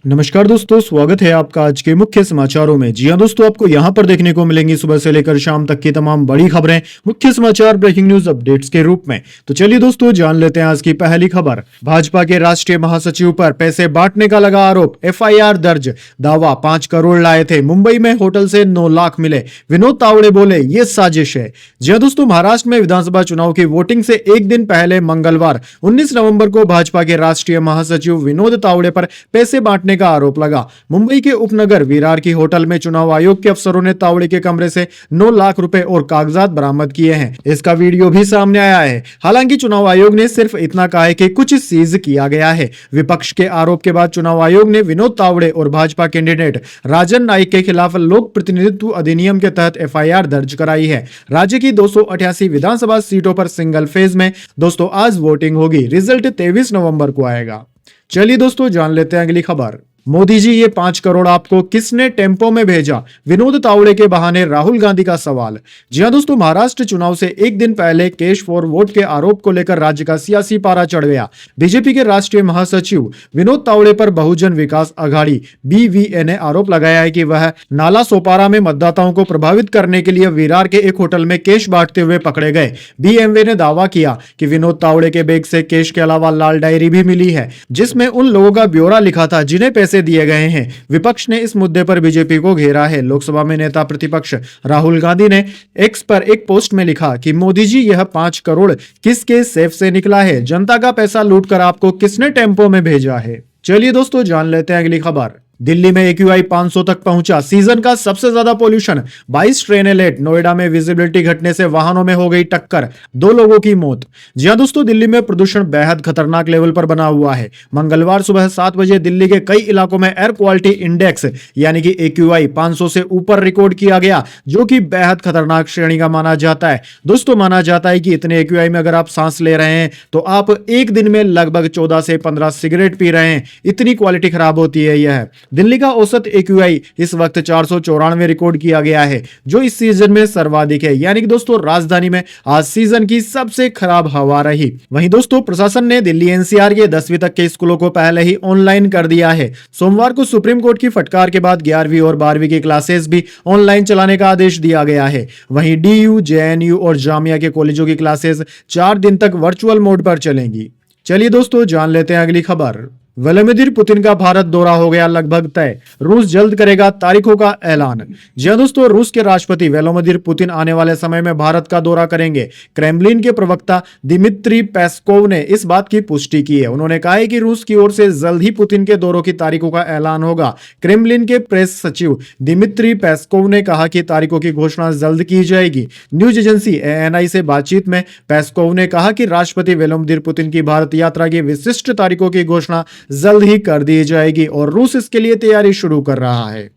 नमस्कार दोस्तों, स्वागत है आपका आज के मुख्य समाचारों में। जी हां दोस्तों, आपको यहां पर देखने को मिलेंगी सुबह से लेकर शाम तक की तमाम बड़ी खबरें मुख्य समाचार ब्रेकिंग न्यूज अपडेट्स के रूप में। तो चलिए दोस्तों, जान लेते हैं आज की पहली खबर। भाजपा के राष्ट्रीय महासचिव पर पैसे बांटने का लगा आरोप, एफआईआर दर्ज। दावा 5 करोड़ लाए थे, मुंबई में होटल से 9 लाख मिले। विनोद तावड़े बोले ये साजिश है। जी हां दोस्तों, महाराष्ट्र में विधानसभा चुनाव की वोटिंग से एक दिन पहले मंगलवार 19 नवंबर को भाजपा के राष्ट्रीय महासचिव विनोद तावड़े पर पैसे बांटने का आरोप लगा। मुंबई के उपनगर विरार की होटल में चुनाव आयोग के अफसरों ने तावड़े के कमरे से 9 लाख रुपए और कागजात बरामद किए हैं। इसका वीडियो भी सामने आया है। हालांकि चुनाव आयोग ने सिर्फ इतना कहा है कि कुछ सीज किया गया है। विपक्ष के आरोप के बाद चुनाव आयोग ने विनोद तावड़े और भाजपा कैंडिडेट राजन नाईक के खिलाफ लोक प्रतिनिधित्व अधिनियम के तहत एफआईआर दर्ज कराई है। राज्य की 288 विधानसभा सीटों पर सिंगल फेज में दोस्तों आज वोटिंग होगी। रिजल्ट 23 नवंबर को आएगा। चलिए दोस्तों, जान लेते हैं अगली खबर। मोदी जी, ये 5 करोड़ आपको किसने टेम्पो में भेजा? विनोद तावड़े के बहाने राहुल गांधी का सवाल। जी हां दोस्तों, महाराष्ट्र चुनाव से एक दिन पहले कैश फॉर वोट के आरोप को लेकर राज्य का सियासी पारा चढ़ गया। बीजेपी के राष्ट्रीय महासचिव विनोद तावड़े पर बहुजन विकास अघाड़ी बीवीए ने आरोप लगाया है कि वह नाला सोपारा में मतदाताओं को प्रभावित करने के लिए विरार के एक होटल में कैश बांटते हुए पकड़े गए। बीएमवे ने दावा किया कि विनोद तावड़े के बैग से कैश के अलावा लाल डायरी भी मिली है, जिसमें उन लोगों का ब्यौरा लिखा था जिन्हें पैसे दिए गए हैं। विपक्ष ने इस मुद्दे पर बीजेपी को घेरा है। लोकसभा में नेता प्रतिपक्ष राहुल गांधी ने एक्स पर एक पोस्ट में लिखा कि मोदी जी, यह 5 करोड़ किसके सेफ से निकला है? जनता का पैसा लूटकर आपको किसने टेम्पो में भेजा है? चलिए दोस्तों, जान लेते हैं अगली खबर। दिल्ली में एक्यूआई 500 तक पहुंचा। सीजन का सबसे ज्यादा पोल्यूशन। 22 ट्रेनें लेट। नोएडा में विजिबिलिटी घटने से वाहनों में हो गई टक्कर, 2 लोगों की मौत। जी हां दोस्तों, दिल्ली में प्रदूषण बेहद खतरनाक लेवल पर बना हुआ है। मंगलवार सुबह 7 बजे दिल्ली के कई इलाकों में एयर क्वालिटी इंडेक्स यानी कि एक्यूआई 500 से ऊपर रिकॉर्ड किया गया, जो कि बेहद खतरनाक श्रेणी का माना जाता है। दोस्तों, माना जाता है कि इतने एक्यूआई में अगर आप सांस ले रहे हैं तो आप एक दिन में लगभग 14 से 15 सिगरेट पी रहे हैं। इतनी क्वालिटी खराब होती है यह। दिल्ली का औसत एक्यूआई इस वक्त 494 रिकॉर्ड किया गया है, जो इस सीजन में सर्वाधिक है। यानी कि दोस्तों, राजधानी में आज सीजन की सबसे खराब हवा रही। वहीं दोस्तों, प्रशासन ने दिल्ली एनसीआर के 10वीं तक के स्कूलों को पहले ही ऑनलाइन कर दिया है। सोमवार को सुप्रीम कोर्ट की फटकार के बाद 11वीं और 12वीं की क्लासेस भी ऑनलाइन चलाने का आदेश दिया गया है। वहीं डीयू, जेएनयू और जामिया के कॉलेजों की क्लासेस 4 दिन तक वर्चुअल मोड पर चलेंगी। चलिए दोस्तों, जान लेते हैं अगली खबर। व्लादिमीर पुतिन का भारत दौरा हो गया लगभग तय। रूस जल्द करेगा तारीखों का ऐलान। जी हां दोस्तों, रूस के राष्ट्रपति व्लादिमीर पुतिन आने वाले समय में भारत का दौरा करेंगे। क्रेमलिन के प्रवक्ता दिमित्री पेस्कोव ने इस बात की पुष्टि की है। उन्होंने कहा है कि रूस की ओर से जल्द ही पुतिन के दौरों की तारीखों का ऐलान होगा। क्रेमलिन के प्रेस सचिव दिमित्री पेस्कोव ने कहा कि तारीखों की घोषणा जल्द की जाएगी। न्यूज एजेंसी एएनआई से बातचीत में पेस्कोव ने कहा कि राष्ट्रपति व्लादिमीर पुतिन की भारत यात्रा की विशिष्ट तारीखों की घोषणा जल्द ही कर दी जाएगी और रूस इसके लिए तैयारी शुरू कर रहा है।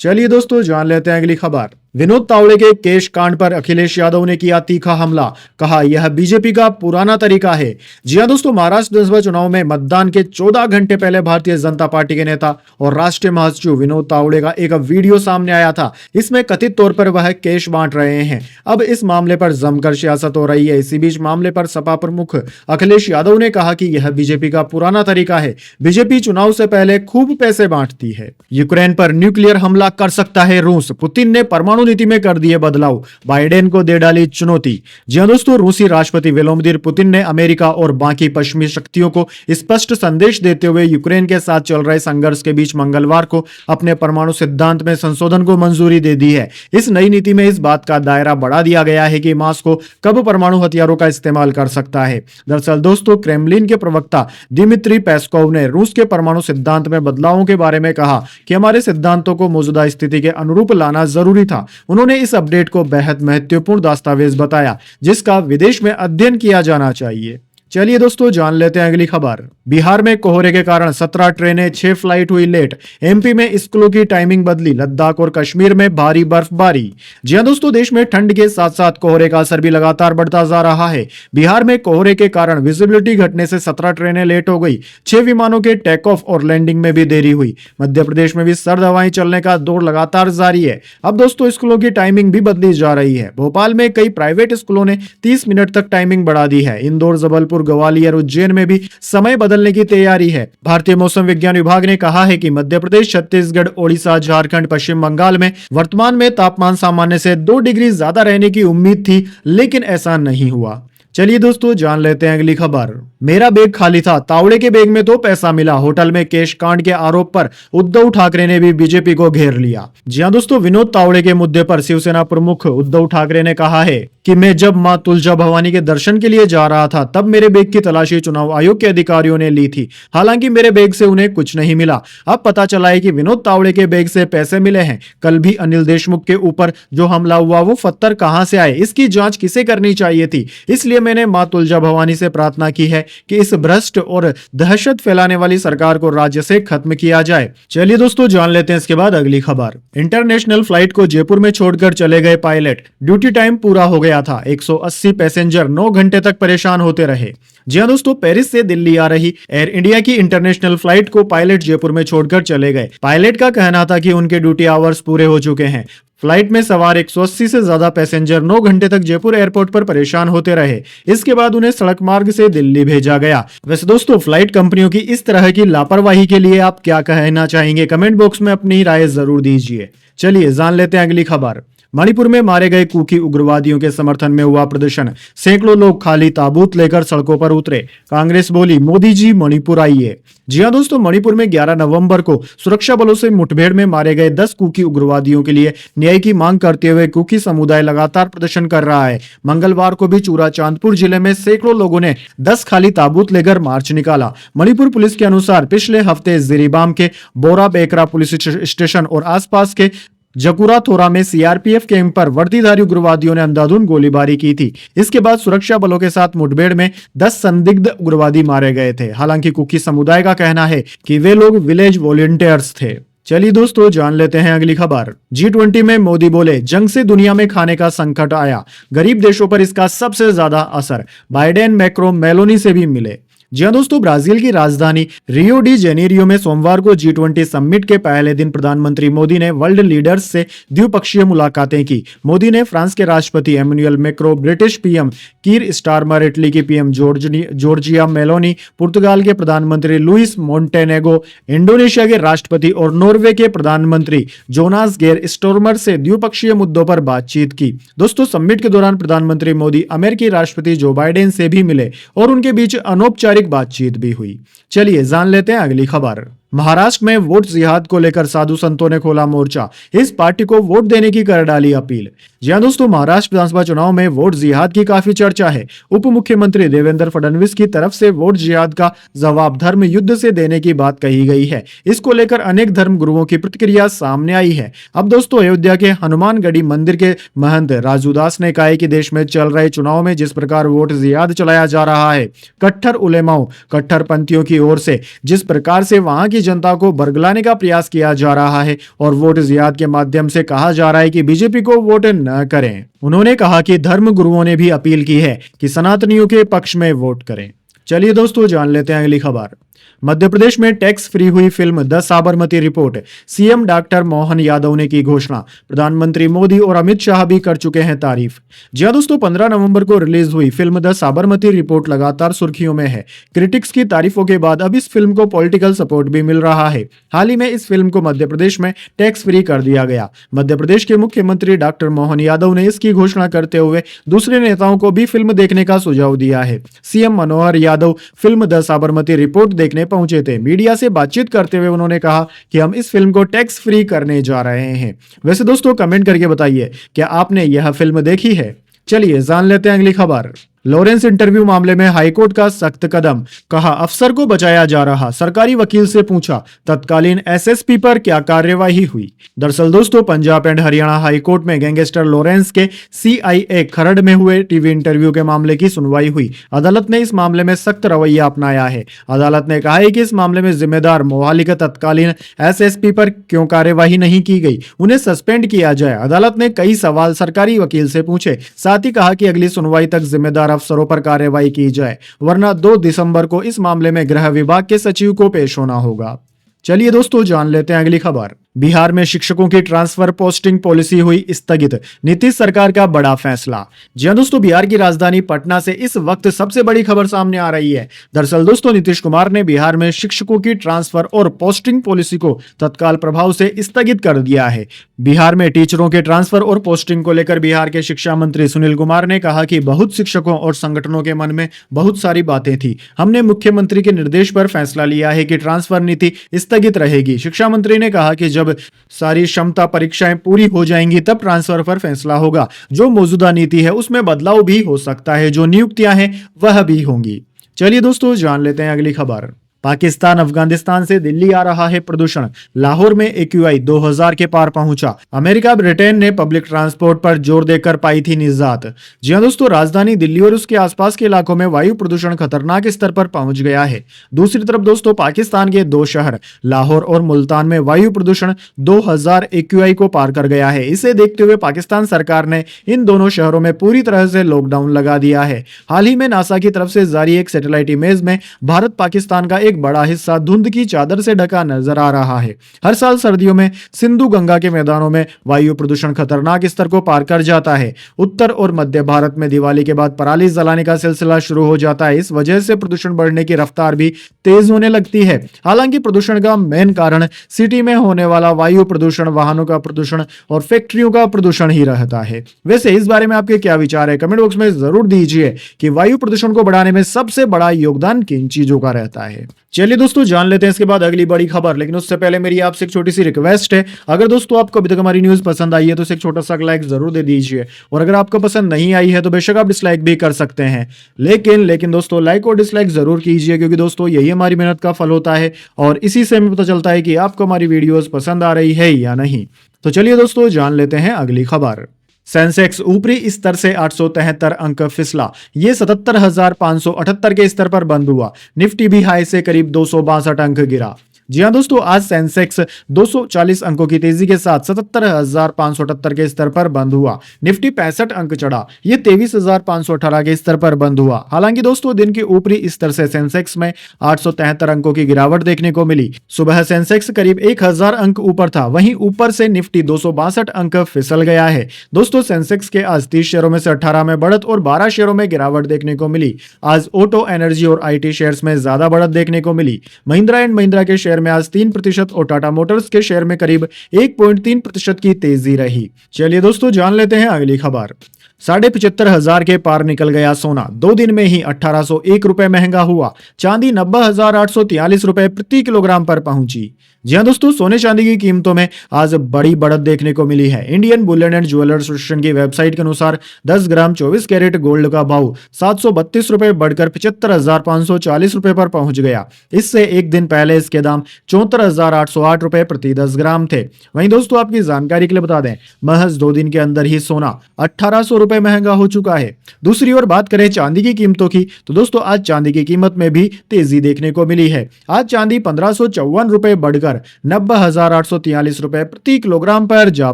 चलिए दोस्तों, जान लेते हैं अगली खबर। विनोद तावड़े के केश कांड पर अखिलेश यादव ने किया तीखा हमला। कहा यह बीजेपी का पुराना तरीका है। जी हां दोस्तों, महाराष्ट्र विधानसभा चुनाव में मतदान के 14 घंटे पहले भारतीय जनता पार्टी के नेता और राष्ट्रीय महासचिव विनोद तावड़े का एक वीडियो सामने आया था। इसमें कथित तौर पर वह केश बांट रहे हैं। अब इस मामले पर जमकर सियासत हो रही है। इसी बीच मामले पर सपा प्रमुख अखिलेश यादव ने कहा कि यह बीजेपी का पुराना तरीका है। बीजेपी चुनाव से पहले खूब पैसे बांटती है। यूक्रेन पर न्यूक्लियर हमला कर सकता है रूस। पुतिन ने परमाणु नीति में कर दिए बदलाव। बाइडेन को दे डाली चुनौती। जी हां दोस्तों, रूसी राष्ट्रपति व्लादिमीर पुतिन ने अमेरिका और बाकी पश्चिमी शक्तियों को स्पष्ट संदेश देते हुए यूक्रेन के साथ चल रहे संघर्ष के बीच मंगलवार को अपने परमाणु सिद्धांत में संशोधन को मंजूरी दे दी है। इस नई नीति में इस बात का दायरा बढ़ा दिया गया है कि मॉस्को कब परमाणु हथियारों का इस्तेमाल कर सकता है। दरअसल दोस्तों, क्रेमलिन के प्रवक्ता दिमित्री पेस्कोव ने रूस के परमाणु सिद्धांत में बदलावों के बारे में कहा कि हमारे सिद्धांतों को मौजूदा स्थिति के अनुरूप लाना जरूरी था। उन्होंने इस अपडेट को बेहद महत्वपूर्ण दस्तावेज बताया, जिसका विदेश में अध्ययन किया जाना चाहिए। चलिए दोस्तों, जान लेते हैं अगली खबर। बिहार में कोहरे के कारण 17 ट्रेनें, 6 फ्लाइट हुई लेट। एमपी में स्कूलों की टाइमिंग बदली। लद्दाख और कश्मीर में भारी बर्फबारी। जी हां दोस्तों, देश में ठंड के साथ साथ कोहरे का असर भी लगातार बढ़ता जा रहा है। बिहार में कोहरे के कारण विजिबिलिटी घटने से 17 ट्रेनें लेट हो गई। 6 विमानों के टेक ऑफ और लैंडिंग में भी देरी हुई। मध्य प्रदेश में भी सर्द हवाएं चलने का दौर लगातार जारी है। अब दोस्तों, स्कूलों की टाइमिंग भी बदली जा रही है। भोपाल में कई प्राइवेट स्कूलों ने 30 मिनट तक टाइमिंग बढ़ा दी है। इंदौर, जबलपुर जयपुर, ग्वालियर, उज्जैन में भी समय बदलने की तैयारी है। भारतीय मौसम विज्ञान विभाग ने कहा है कि मध्य प्रदेश, छत्तीसगढ़, ओडिशा, झारखंड, पश्चिम बंगाल में वर्तमान में तापमान सामान्य से 2 डिग्री ज्यादा रहने की उम्मीद थी, लेकिन ऐसा नहीं हुआ। चलिए दोस्तों, जान लेते हैं अगली खबर। मेरा बैग खाली था, तावड़े के बैग में तो पैसा मिला। होटल में कैश कांड के आरोप पर उद्धव ठाकरे ने भी बीजेपी को घेर लिया। जी हां दोस्तों, विनोद तावड़े के मुद्दे पर शिवसेना प्रमुख उद्धव ठाकरे ने कहा है कि मैं जब मां तुलजा भवानी के दर्शन के लिए जा रहा था, तब मेरे बैग की तलाशी चुनाव आयोग के अधिकारियों ने ली थी। हालांकि मेरे बैग से उन्हें कुछ नहीं मिला। अब पता चला है कि विनोद तावड़े के बैग से पैसे मिले हैं। कल भी अनिल देशमुख के ऊपर जो हमला हुआ, वो पत्थर कहां से आए, इसकी जांच किसे करनी चाहिए थी। इसलिए मैंने मां तुलजा भवानी से प्रार्थना की है कि इस भ्रष्ट और दहशत फैलाने वाली सरकार को राज्य से खत्म किया जाए। चलिए दोस्तों, जान लेते हैं इसके बाद अगली खबर। इंटरनेशनल फ्लाइट को जयपुर में छोड़कर चले गए पायलट। ड्यूटी टाइम पूरा हो गया था। 180 पैसेंजर 9 घंटे तक परेशान होते रहे। जी हां दोस्तों, पेरिस से दिल्ली आ रही एयर इंडिया की इंटरनेशनल फ्लाइट को पायलट जयपुर में छोड़कर चले गए। पायलट का कहना था कि उनके ड्यूटी आवर्स पूरे हो चुके हैं। फ्लाइट में सवार 180 से ज्यादा पैसेंजर 9 घंटे तक जयपुर एयरपोर्ट पर परेशान होते रहे। इसके बाद उन्हें सड़क मार्ग से दिल्ली भेजा गया। वैसे दोस्तों, फ्लाइट कंपनियों की इस तरह की लापरवाही के लिए आप क्या कहना चाहेंगे? कमेंट बॉक्स में अपनी राय जरूर दीजिए। चलिए जान लेते हैं अगली खबर। मणिपुर में मारे गए कुकी उग्रवादियों के समर्थन में हुआ प्रदर्शन। सैकड़ों लोग खाली ताबूत लेकर सड़कों पर उतरे। कांग्रेस बोली, मोदी जी मणिपुर आइए। जी हां दोस्तों, मणिपुर में 11 नवंबर को सुरक्षा बलों से मुठभेड़ में मारे गए 10 कुकी उग्रवादियों के लिए न्याय की मांग करते हुए कुकी समुदाय लगातार प्रदर्शन कर रहा है। मंगलवार को भी चूरा चांदपुर जिले में सैकड़ों लोगों ने 10 खाली ताबूत लेकर मार्च निकाला। मणिपुर पुलिस के अनुसार पिछले हफ्ते जिरीबाम के बोरा बेकरा पुलिस स्टेशन और आसपास के जकुरा थोरा में सीआरपीएफ कैंप पर वर्दीधारी उग्रवादियों ने अंधाधुंध गोलीबारी की थी। इसके बाद सुरक्षा बलों के साथ मुठभेड़ में 10 संदिग्ध उग्रवादी मारे गए थे। हालांकि कुकी समुदाय का कहना है कि वे लोग विलेज वॉलंटियर्स थे। चलिए दोस्तों, जान लेते हैं अगली खबर। G20 में मोदी बोले, जंग से दुनिया में खाने का संकट आया, गरीब देशों पर इसका सबसे ज्यादा असर। बाइडेन, मैक्रो, मेलोनी से भी मिले। जी हां दोस्तों, ब्राजील की राजधानी रियो डी जेनेरियो में सोमवार को G20 समिट के पहले दिन प्रधानमंत्री मोदी ने वर्ल्ड लीडर्स से द्विपक्षीय मुलाकातें की। मोदी ने फ्रांस के राष्ट्रपति Emmanuel Macron, British PM Keir Starmer, Italy की पीएम जॉर्जिया मेलोनी, पुर्तगाल के प्रधानमंत्री लुइस मोंटेनेगो, इंडोनेशिया के राष्ट्रपति और नॉर्वे के प्रधानमंत्री जोनास गेर स्टोर्मर से द्विपक्षीय मुद्दों पर बातचीत की। दोस्तों, समिट के दौरान प्रधानमंत्री मोदी अमेरिकी राष्ट्रपति जो बाइडेन से भी मिले और उनके बीच अनौपचारिक बातचीत भी हुई। चलिए जान लेते हैं अगली खबर। महाराष्ट्र में वोट जिहाद को लेकर साधु संतों ने खोला मोर्चा। इस पार्टी को वोट देने की कर डाली अपील। जी हां दोस्तों, महाराष्ट्र विधानसभा चुनाव में वोट जिहाद की काफी चर्चा है। उप मुख्यमंत्री देवेंद्र फडणवीस की तरफ से वोट जिहाद का जवाब धर्म युद्ध से देने की बात कही गई है। इसको लेकर अनेक धर्म गुरुओं की प्रतिक्रिया सामने आई है। अब दोस्तों, अयोध्या के हनुमानगढ़ी मंदिर के महंत राजू दास ने कहा है कि देश में चल रहे चुनाव में जिस प्रकार वोट जिहाद चलाया जा रहा है, कट्टर उलेमाओं, कट्टरपंथियों की ओर से जिस प्रकार से वहां की जनता को बरगलाने का प्रयास किया जा रहा है और वोट जिहाद के माध्यम से कहा जा रहा है कि बीजेपी को वोट न करें। उन्होंने कहा कि धर्म गुरुओं ने भी अपील की है कि सनातनियों के पक्ष में वोट करें। चलिए दोस्तों, जान लेते हैं अगली खबर। मध्य प्रदेश में टैक्स फ्री हुई film the Sabarmati report. CM doctor Mohan Yadav ने की घोषणा। प्रधानमंत्री मोदी और अमित शाह भी कर चुके हैं तारीफ। जी हां दोस्तों, 15 नवंबर को रिलीज हुई फिल्म द साबरमती रिपोर्ट लगातार सुर्खियों में है। क्रिटिक्स की तारीफों के बाद अब इस फिल्म को पॉलिटिकल सपोर्ट भी मिल रहा है। हाल ही में इस फिल्म को मध्य प्रदेश में टैक्स फ्री कर दिया गया। मध्य प्रदेश के मुख्यमंत्री डॉक्टर मोहन यादव ने इसकी घोषणा करते हुए दूसरे नेताओं को भी फिल्म देखने का सुझाव दिया है। CM Manohar Yadav film the Sabarmati report देखने पहुंचे थे। मीडिया से बातचीत करते हुए उन्होंने कहा कि हम इस फिल्म को टैक्स फ्री करने जा रहे हैं। वैसे दोस्तों, कमेंट करके बताइए, क्या आपने यह फिल्म देखी है? चलिए जान लेते हैं अगली खबर। लॉरेंस इंटरव्यू मामले में हाईकोर्ट का सख्त कदम। कहा, अफसर को बचाया जा रहा। सरकारी वकील से पूछा, तत्कालीन एसएसपी पर क्या कार्यवाही हुई? दरअसल दोस्तों, पंजाब एंड हरियाणा हाईकोर्ट में गैंगस्टर लॉरेंस के सीआईए खरड़ में हुए टीवी इंटरव्यू के मामले की सुनवाई हुई। अदालत ने इस मामले में सख्त रवैया अपनाया है। अदालत ने कहा है कि इस मामले में जिम्मेदार मोहाली के तत्कालीन एसएसपी पर क्यों कार्यवाही नहीं की गई, उन्हें सस्पेंड किया जाए। अदालत ने कई सवाल सरकारी वकील से पूछे। साथ ही कहा कि अगली सुनवाई तक जिम्मेदार अफसरों पर कार्रवाई की जाए, वरना 2 दिसंबर को इस मामले में गृह विभाग के सचिव को पेश होना होगा। चलिए दोस्तों, जान लेते हैं अगली खबर। बिहार में शिक्षकों की ट्रांसफर पोस्टिंग पॉलिसी हुई स्थगित, नीतीश सरकार का बड़ा फैसला। जी हां दोस्तों, बिहार की राजधानी पटना से इस वक्त सबसे बड़ी खबर सामने आ रही है। दरअसल दोस्तों, नीतीश कुमार ने बिहार में शिक्षकों की ट्रांसफर और पोस्टिंग पॉलिसी को तत्काल प्रभाव से स्थगित कर दिया है। बिहार में टीचरों के ट्रांसफर और पोस्टिंग को लेकर बिहार के शिक्षा मंत्री सुनील कुमार ने कहा कि बहुत शिक्षकों और संगठनों के मन में बहुत सारी बातें थी। हमने मुख्यमंत्री के निर्देश पर फैसला लिया है कि ट्रांसफर नीति स्थगित रहेगी। शिक्षा मंत्री ने कहा कि जब सारी क्षमता परीक्षाएं पूरी हो जाएंगी तब ट्रांसफर पर फैसला होगा। जो मौजूदा नीति है उसमें बदलाव भी हो सकता है, जो नियुक्तियां हैं वह भी होंगी। चलिए दोस्तों, जान लेते हैं अगली खबर। पाकिस्तान अफगानिस्तान से दिल्ली आ रहा है प्रदूषण, लाहौर में AQI 2000 के पार पहुंचा। अमेरिका ब्रिटेन ने पब्लिक ट्रांसपोर्ट पर जोर देकर पाई थी निजात। जी हां दोस्तों, राजधानी दिल्ली और उसके आसपास के इलाकों में वायु प्रदूषण खतरनाक स्तर पर पहुंच गया है। दूसरी तरफ दोस्तों, पाकिस्तान के 2 शहर लाहौर और मुल्तान में वायु प्रदूषण 2000 AQI को पार कर गया है। इसे देखते हुए पाकिस्तान सरकार ने इन दोनों शहरों में पूरी तरह से लॉकडाउन लगा दिया है। हाल ही में नासा की तरफ से जारी एक सैटेलाइट इमेज में भारत पाकिस्तान का एक बड़ा हिस्सा धुंध की चादर से ढका नजर आ रहा है। हर साल सर्दियों में सिंधु गंगा के मैदानों में वायु प्रदूषण खतरनाक स्तर को पार कर जाता है। उत्तर और मध्य भारत में दिवाली के बाद पराली जलाने का सिलसिला शुरू हो जाता है। इस वजह से प्रदूषण बढ़ने की रफ्तार भी तेज होने लगती है। हालांकि प्रदूषण का मेन कारण सिटी में होने वाला वायु प्रदूषण, वाहनों का प्रदूषण और फैक्ट्रियों का प्रदूषण ही रहता है। वैसे इस बारे में आपके क्या विचार है, कमेंट बॉक्स में जरूर दीजिए कि वायु प्रदूषण को बढ़ाने में सबसे बड़ा योगदान किन चीजों का रहता है। चलिए दोस्तों, जान लेते हैं इसके बाद अगली बड़ी खबर। लेकिन उससे पहले मेरी आपसे एक छोटी सी रिक्वेस्ट है, अगर दोस्तों आपको अभी तक हमारी न्यूज पसंद आई है तो एक छोटा सा लाइक जरूर दे दीजिए, और अगर आपको पसंद नहीं आई है तो बेशक आप डिसलाइक भी कर सकते हैं। लेकिन दोस्तों, लाइक और डिसलाइक जरूर कीजिए, क्योंकि दोस्तों यही हमारी मेहनत का फल होता है और इसी से हमें पता चलता है कि आपको हमारी वीडियोस पसंद आ रही है या नहीं। तो चलिए दोस्तों, जान लेते हैं अगली खबर। सेंसेक्स ऊपरी स्तर से 873 अंक फिसला, ये 77,578 के स्तर पर बंद हुआ। निफ्टी भी हाई से करीब 262 अंक गिरा। जी हां दोस्तों, आज सेंसेक्स 240 अंकों की तेजी के साथ 77,578 के स्तर पर बंद हुआ। निफ्टी 65 अंक चढ़ा, ये 23,518 के स्तर पर बंद हुआ। हालांकि दोस्तों, दिन के ऊपरी स्तर से सेंसेक्स में 873 अंकों की गिरावट देखने को मिली। सुबह सेंसेक्स करीब 1000 अंक ऊपर था, वहीं ऊपर से निफ्टी 262 अंक फिसल गया है। दोस्तों, सेंसेक्स के आज 30 शेयरों में से 18 में बढ़त और 12 शेयरों में गिरावट देखने को मिली। आज ऑटो, एनर्जी और IT शेयर्स में ज्यादा बढ़त देखने को मिली। महिंद्रा एंड महिंद्रा के शेयर में आज 3% और टाटा मोटर्स के शेयर में करीब 1.3% की तेजी रही। चलिए दोस्तों, जान लेते हैं अगली खबर। 75,500 के पार निकल गया सोना, 2 दिन में ही 1801 रुपए महंगा हुआ। चांदी 90,843 रुपए प्रति किलोग्राम पर पहुंची। जी हां दोस्तों, सोने चांदी की कीमतों में आज बड़ी बढ़त देखने को मिली है। Indian Boolean and jewellers association की वेबसाइट के अनुसार 10 ग्राम 24 कैरेट गोल्ड का भाव 732 रुपए बढ़कर 75,540 रुपए पर पहुंच गया। इससे एक दिन पहले इसके दाम 74,808 रुपए प्रति 10 ग्राम थे। वहीं दोस्तों, आपकी जानकारी के लिए बता दें, महज 2 दिन के अंदर ही सोना 1800 रुपए महंगा हो चुका है। दूसरी ओर बात करें चांदी की कीमतों की, तो दोस्तों आज चांदी की कीमत में भी तेजी देखने को मिली है। आज चांदी 1554 रुपए बढ़कर 90,843 रुपए प्रति किलोग्राम पर जा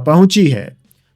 पहुंची है।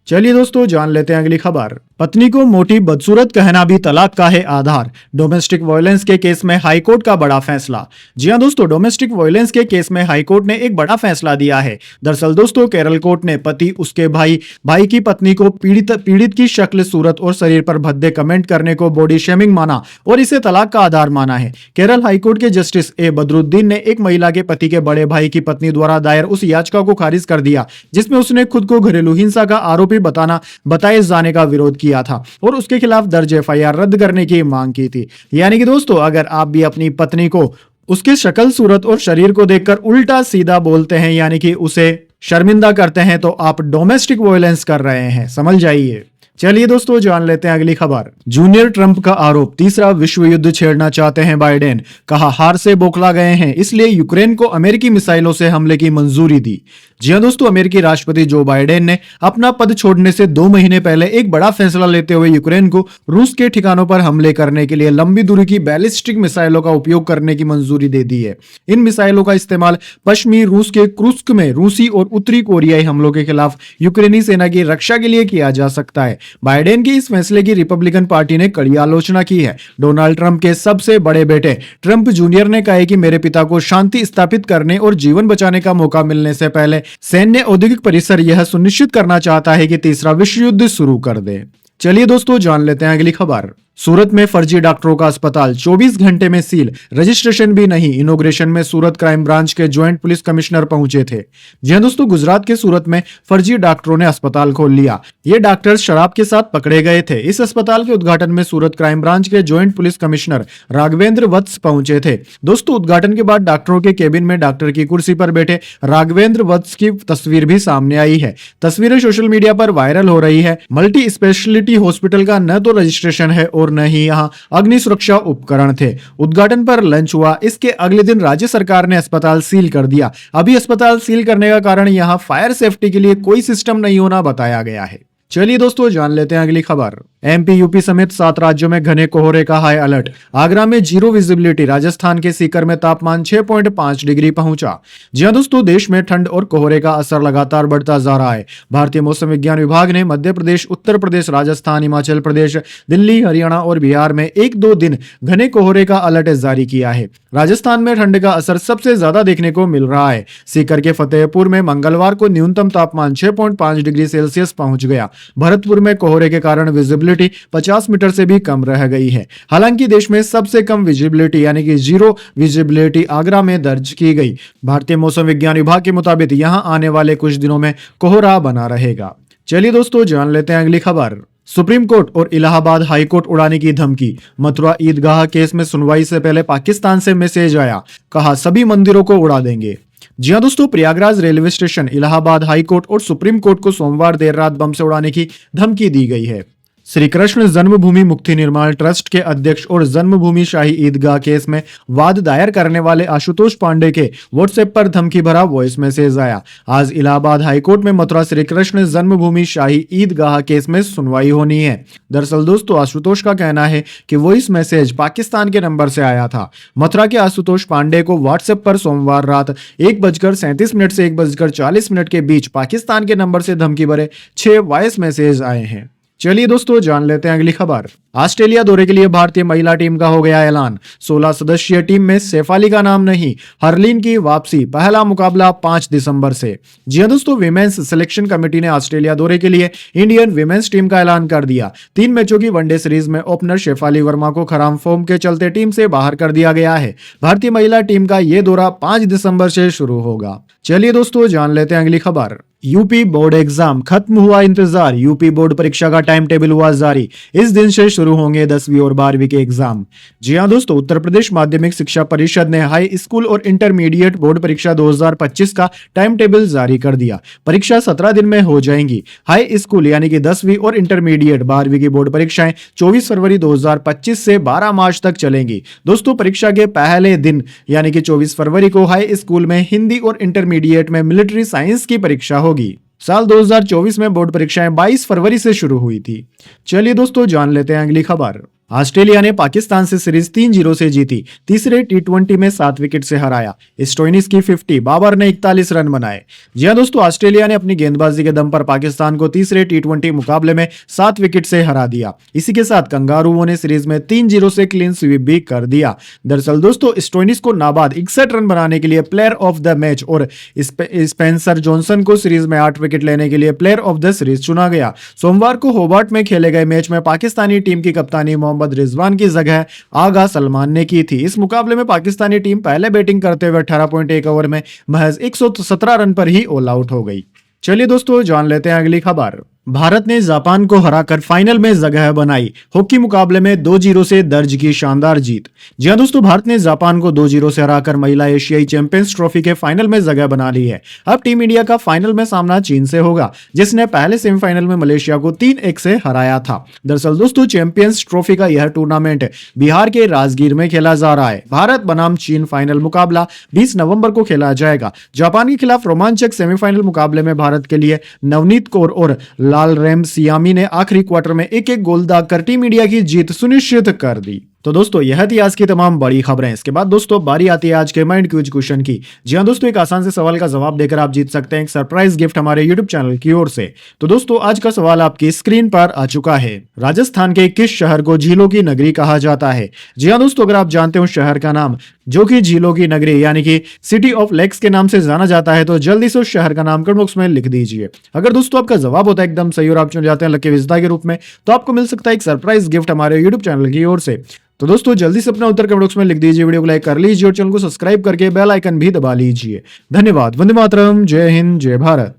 चलिए दोस्तों, जान लेते हैं अगली खबर। पत्नी को मोटी बदसूरत कहना भी तलाक का है आधार, डोमेस्टिक वायलेंस के केस में हाईकोर्ट का बड़ा फैसला। जी हां दोस्तों, डोमेस्टिक वायलेंस के केस में हाईकोर्ट ने एक बड़ा फैसला दिया है। दरअसल दोस्तों, केरल कोर्ट ने पति, उसके भाई की पत्नी को पीड़ित की शक्ल, सूरत और शरीर पर भद्दे कमेंट करने को बॉडी शेमिंग माना और इसे तलाक का आधार माना है। केरल हाईकोर्ट के जस्टिस ए बदरुद्दीन ने एक महिला के पति के बड़े भाई की पत्नी द्वारा दायर उस याचिका को खारिज कर दिया जिसमें उसने खुद को घरेलू हिंसा का आरोपी बताए जाने का विरोध किया था और उसके खिलाफ दर्ज FIR रद्द करने की मांग की थी। यानी कि दोस्तों, अगर आप भी अपनी पत्नी को उसके शक्ल, सूरत और शरीर को देखकर उल्टा सीधा बोलते हैं, यानी कि उसे शर्मिंदा करते हैं, तो आप डोमेस्टिक वायलेंस कर रहे हैं, समझ जाइए। चलिए दोस्तों, जान लेते हैं अगली खबर। जूनियर ट्रंप का आरोप, तीसरा विश्व युद्ध छेड़ना चाहते हैं बाइडेन, कहा हार से बौखला गए हैं, इसलिए यूक्रेन को अमेरिकी मिसाइलों से हमले की मंजूरी दी। जी हां दोस्तों, अमेरिकी राष्ट्रपति जो बाइडेन ने अपना पद छोड़ने से 2 महीने पहले एक बड़ा फैसला लेते हुए यूक्रेन को रूस के ठिकानों पर हमले करने के लिए लंबी दूरी की बैलिस्टिक मिसाइलों का उपयोग करने की मंजूरी दे दी है। इन मिसाइलों का इस्तेमाल पश्चिमी रूस के क्रुस्क में रूसी और उत्तरी कोरियाई हमलों के खिलाफ यूक्रेनी सेना की रक्षा के लिए किया जा सकता है। बाइडेन के इस फैसले की रिपब्लिकन पार्टी ने कड़ी आलोचना की है। डोनाल्ड ट्रंप के सबसे बड़े बेटे ट्रंप जूनियर ने कहा है कि मेरे पिता को शांति स्थापित करने और जीवन बचाने का मौका मिलने से पहले सैन्य औद्योगिक परिसर यह सुनिश्चित करना चाहता है कि तीसरा विश्व युद्ध शुरू कर दे। चलिए दोस्तों जान लेते हैं अगली खबर। सूरत में फर्जी डॉक्टरों का अस्पताल 24 घंटे में सील, रजिस्ट्रेशन भी नहीं। इनॉग्रेशन में सूरत क्राइम ब्रांच के ज्वाइंट पुलिस कमिश्नर पहुंचे थे। जी हां दोस्तों, गुजरात के सूरत में फर्जी डॉक्टरों ने अस्पताल खोल लिया। ये डॉक्टर शराब के साथ पकड़े गए थे। इस अस्पताल के उद्घाटन में सूरत क्राइम ब्रांच के ज्वाइंट पुलिस कमिश्नर राघवेंद्र वत्स पहुंचे थे। दोस्तों, उद्घाटन के बाद डॉक्टरों के केबिन में डॉक्टर की कुर्सी पर बैठे राघवेंद्र वत्स की तस्वीर भी सामने आई है। तस्वीरें सोशल मीडिया पर वायरल हो रही है। मल्टी स्पेशलिटी हॉस्पिटल का न तो रजिस्ट्रेशन है और न ही यहाँ अग्नि सुरक्षा उपकरण थे। उद्घाटन पर लंच हुआ। इसके अगले दिन राज्य सरकार ने अस्पताल सील कर दिया। अभी अस्पताल सील करने का कारण यहाँ फायर सेफ्टी के लिए कोई सिस्टम नहीं होना बताया गया है। चलिए दोस्तों जान लेते हैं अगली खबर। एमपी, यूपी समेत 7 राज्यों में घने कोहरे का हाई अलर्ट। आगरा में जीरो विजिबिलिटी। राजस्थान के सीकर में तापमान 6.5 डिग्री पहुंचा। जी हां दोस्तों, देश में ठंड और कोहरे का असर लगातार बढ़ता जा रहा है। भारतीय मौसम विज्ञान विभाग ने मध्य प्रदेश, उत्तर प्रदेश, राजस्थान, हिमाचल प्रदेश, दिल्ली, हरियाणा और बिहार में 1-2 दिन घने कोहरे का अलर्ट जारी किया है। राजस्थान में ठंड का असर सबसे ज्यादा देखने को मिल रहा है। सीकर के फतेहपुर में मंगलवार को न्यूनतम तापमान 6.5 डिग्री सेल्सियस पहुंच गया। भरतपुर में कोहरे के कारण विजिबिलिटी 50 मीटर से भी कम रह गई है। हालांकि देश में सबसे कम विजिबिलिटी यानी कि जीरो विजिबिलिटी आगरा में दर्ज की गई। भारतीय मौसम विज्ञान विभाग के मुताबिक यहां आने वाले कुछ दिनों में कोहरा बना रहेगा। चलिए दोस्तों जान लेते हैं अगली खबर। सुप्रीम कोर्ट और इलाहाबाद हाई कोर्ट उड़ाने की धमकी। मथुरा ईदगाह केस में सुनवाई से पहले पाकिस्तान से मैसेज आया, कहा सभी मंदिरों को उड़ा देंगे। जी हां दोस्तों, Prayagraj railway station, Allahabad high court और सुप्रीम कोर्ट को सोमवार देर रात बम से उड़ाने की धमकी दी गई है। श्री कृष्ण जन्मभूमि मुक्ति निर्माण ट्रस्ट के अध्यक्ष और जन्मभूमि शाही ईदगाह केस में वाद दायर करने वाले आशुतोष पांडे के व्हाट्सएप पर धमकी भरा वॉइस मैसेज आया। आज इलाहाबाद हाईकोर्ट में मथुरा श्री कृष्ण जन्मभूमि शाही ईदगाह केस में सुनवाई होनी है। दरअसल दोस्तों, आशुतोष का कहना है कि वॉइस मैसेज पाकिस्तान के नंबर से आया था। मथुरा के आशुतोष पांडे को व्हाट्सएप पर सोमवार रात 1:37 से 1:40 के बीच पाकिस्तान के नंबर से धमकी भरे 6 वॉइस मैसेज आए हैं। चलिए दोस्तों जान लेते हैं अगली खबर। ऑस्ट्रेलिया दौरे के लिए भारतीय महिला टीम का हो गया ऐलान। 16 सदस्यीय टीम में शेफाली का नाम नहीं, हरलीन की वापसी। पहला मुकाबला 5 दिसंबर से। जी हां दोस्तों, विमेंस सिलेक्शन कमेटी ने ऑस्ट्रेलिया दौरे के लिए इंडियन विमेंस टीम का ऐलान कर दिया। 3 मैचों की वनडे सीरीज में ओपनर शेफाली वर्मा को खराब फॉर्म के चलते टीम से बाहर कर दिया गया है। भारतीय महिला टीम का यह दौरा 5 दिसंबर से शुरू होगा। चलिए दोस्तों जान लेते हैं अगली खबर। यूपी बोर्ड एग्जाम, खत्म हुआ इंतजार। यूपी बोर्ड परीक्षा का टाइम टेबल हुआ जारी। इस दिन से शुरू होंगे 10वीं और 12वीं के एग्जाम। जी हां दोस्तों, उत्तर प्रदेश माध्यमिक शिक्षा परिषद ने हाई स्कूल और इंटरमीडिएट बोर्ड परीक्षा 2025 का टाइम टेबल जारी कर दिया। परीक्षा 17 दिन में हो जाएंगी। हाई स्कूल यानी कि 10वीं और इंटरमीडिएट 12वीं की बोर्ड परीक्षाएं 24 फरवरी 2025 से 12 मार्च तक चलेंगी। दोस्तों, परीक्षा के पहले दिन यानी कि 24 फरवरी को हाई स्कूल में हिंदी और इंटरमीडिएट में मिलिट्री साइंस की परीक्षा होगी। साल 2024 में बोर्ड परीक्षाएं 22 फरवरी से शुरू हुई थी। चलिए दोस्तों जान लेते हैं अगली खबर। ऑस्ट्रेलिया ने पाकिस्तान से सीरीज 3-0 से जीती। तीसरे टी20 में 7 विकेट से हराया। स्टोइनिस की 50, बाबर ने 41 रन बनाए। जी हां दोस्तों, ऑस्ट्रेलिया ने अपनी गेंदबाजी के दम पर पाकिस्तान को तीसरे टी20 मुकाबले में 7 विकेट से हरा दिया। इसी के साथ कंगारूओं ने सीरीज में 3-0 से क्लीन स्वीप भी कर दिया। दरअसल दोस्तों, स्टोइनिस को नाबाद 61 रन बनाने के लिए प्लेयर ऑफ द मैच और स्पेंसर जॉनसन को सीरीज में 8 विकेट लेने के लिए प्लेयर ऑफ द सीरीज चुना गया। सोमवार को होबार्ट में खेले गए मैच में पाकिस्तानी टीम की कप्तानी मोहम्मद रिजवान की जगह आगा सलमान ने की थी। इस मुकाबले में पाकिस्तानी टीम पहले बैटिंग करते हुए 18.1 ओवर में महज 117 रन पर ही ऑल आउट हो गई। चलिए दोस्तों जान लेते हैं अगली खबर। भारत ने जापान को हराकर फाइनल में जगह बनाई। हॉकी मुकाबले में 2-0 से दर्ज की शानदार जीत। जी हां दोस्तों, भारत ने जापान को 2-0 से हराकर महिला एशियाई चैंपियंस ट्रॉफी के फाइनल में जगह बना ली है। अब टीम इंडिया का फाइनल में सामना चीन से होगा, जिसने पहले सेमीफाइनल में मलेशिया को 3-1 से हराया था। दरअसल दोस्तों, चैंपियंस ट्रॉफी का यह टूर्नामेंट बिहार के राजगीर में खेला जा रहा है। भारत बनाम चीन फाइनल मुकाबला 20 नवंबर को खेला जाएगा। जापान के खिलाफ रोमांचक सेमीफाइनल मुकाबले में भारत के लिए नवनीत कौर और लाल रेमसियामी ने आखिरी क्वार्टर में एक गोल दागकर टीम इंडिया की जीत सुनिश्चित कर दी। तो दोस्तों, यह थी आज की तमाम बड़ी खबरें। इसके बाद दोस्तों बारी आती है आज के माइंड क्विज क्वेश्चन की। जी हां दोस्तों, एक आसान से सवाल का जवाब देकर आप जीत सकते हैं एक सरप्राइज गिफ्ट हमारे यूट्यूब चैनल की ओर से। तो दोस्तों, आज का सवाल आपकी स्क्रीन पर आ चुका है। राजस्थान के किस शहर को झीलों की नगरी कहा जाता है? जी हां दोस्तों, अगर आप जानते हो शहर का नाम जो कि झीलों की नगरी यानी कि सिटी ऑफ लेक्स के नाम से जाना जाता है, तो जल्दी से उस शहर का नाम कमेंट बॉक्स में लिख दीजिए। अगर दोस्तों आपका जवाब होता है एकदम सही और आप चुन जाते हैं लकी विजेता के रूप में, तो आपको मिल सकता है एक सरप्राइज गिफ्ट हमारे यूट्यूब चैनल की ओर से। तो दोस्तों जल्दी से अपना उत्तर कमेंट बॉक्स में लिख दीजिए, वीडियो को लाइक कर लीजिए और चैनल को सब्सक्राइब करके बेल आइकन भी दबा लीजिए। धन्यवाद। वंदे मातरम। जय हिंद, जय भारत।